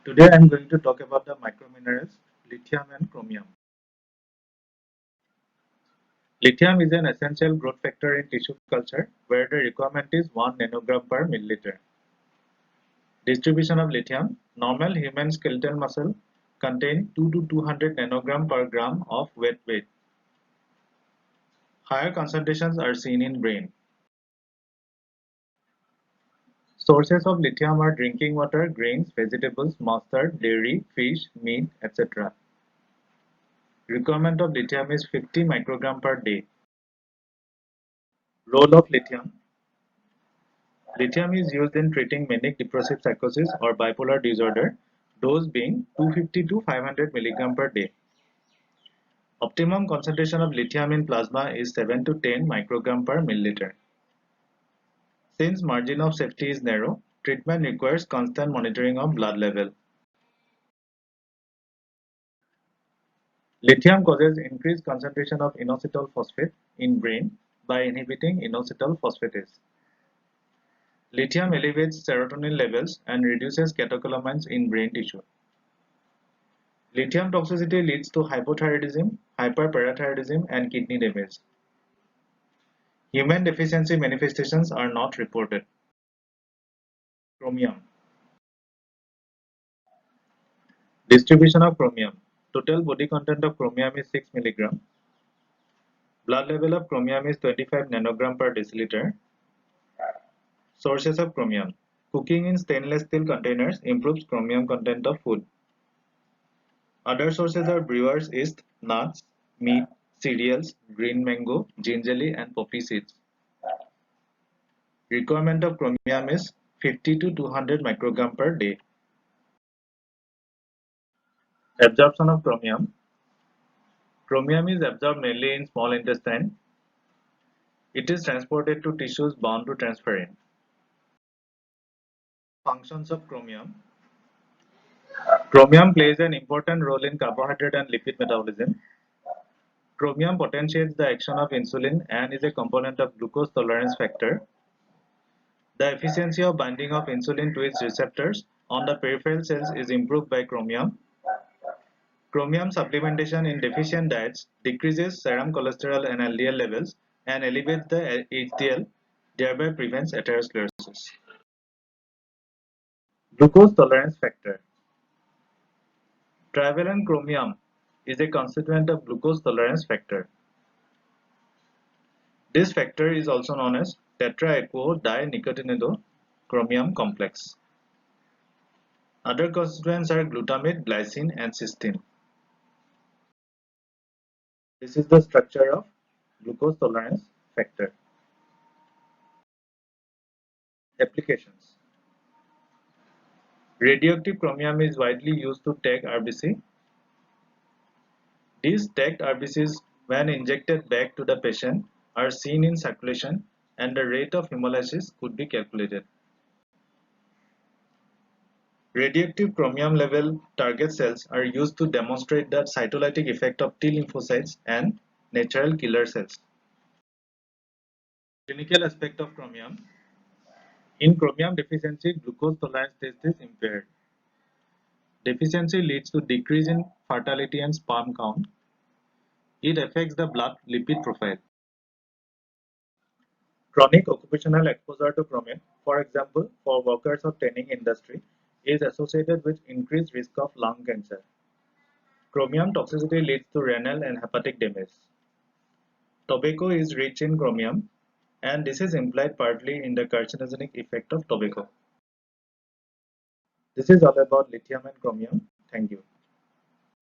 Today I am going to talk about the microminerals lithium and chromium. Lithium is an essential growth factor in tissue culture where the requirement is 1 nanogram per milliliter. Distribution of lithium: normal human skeletal muscle contain 2 to 200 nanogram per gram of wet weight. Higher concentrations are seen in brain. Sources of lithium are drinking water, grains, vegetables, mustard, dairy, fish, meat, etc. Requirement of lithium is 50 microgram per day. Role of lithium: lithium is used in treating manic depressive psychosis or bipolar disorder, dose being 250 to 500 mg per day. Optimum concentration of lithium in plasma is 7 to 10 microgram per milliliter. Since margin of safety is narrow, treatment requires constant monitoring of blood level. Lithium causes increased concentration of inositol phosphate in brain by inhibiting inositol phosphatase. Lithium elevates serotonin levels and reduces catecholamines in brain tissue. Lithium toxicity leads to hypothyroidism, hyperparathyroidism, and kidney damage. Human deficiency manifestations are not reported. Chromium. Distribution of chromium. Total body content of chromium is 6 mg. Blood level of chromium is 25 nanogram per deciliter. Sources of chromium. Cooking in stainless steel containers improves chromium content of food. Other sources are brewer's yeast, nuts, meat, cereals, green mango, gingerly, and poppy seeds. Requirement of chromium is 50 to 200 microgram per day. Absorption of chromium. Chromium is absorbed mainly in small intestine. It is transported to tissues bound to transferrin. Functions of chromium. Chromium plays an important role in carbohydrate and lipid metabolism. Chromium potentiates the action of insulin and is a component of glucose tolerance factor. The efficiency of binding of insulin to its receptors on the peripheral cells is improved by chromium. Chromium supplementation in deficient diets decreases serum cholesterol and LDL levels and elevates the HDL, thereby prevents atherosclerosis. Glucose tolerance factor. Trivalent chromium is a constituent of glucose tolerance factor. This factor is also known as tetraequodinicotinoidechromium complex. Other constituents are glutamate, glycine, and cysteine. This is the structure of glucose tolerance factor. Applications. Radioactive chromium is widely used to tag RBC. These tagged RBCs, when injected back to the patient, are seen in circulation and the rate of hemolysis could be calculated. Radioactive chromium level target cells are used to demonstrate the cytolytic effect of T lymphocytes and natural killer cells. Clinical aspect of chromium. In chromium deficiency, glucose tolerance test is impaired. Deficiency leads to decrease in fertility and sperm count. It affects the blood lipid profile. Chronic occupational exposure to chromium, for example, for workers of tanning industry, is associated with increased risk of lung cancer. Chromium toxicity leads to renal and hepatic damage. Tobacco is rich in chromium, and this is implied partly in the carcinogenic effect of tobacco. This is all about lithium and chromium. Thank you.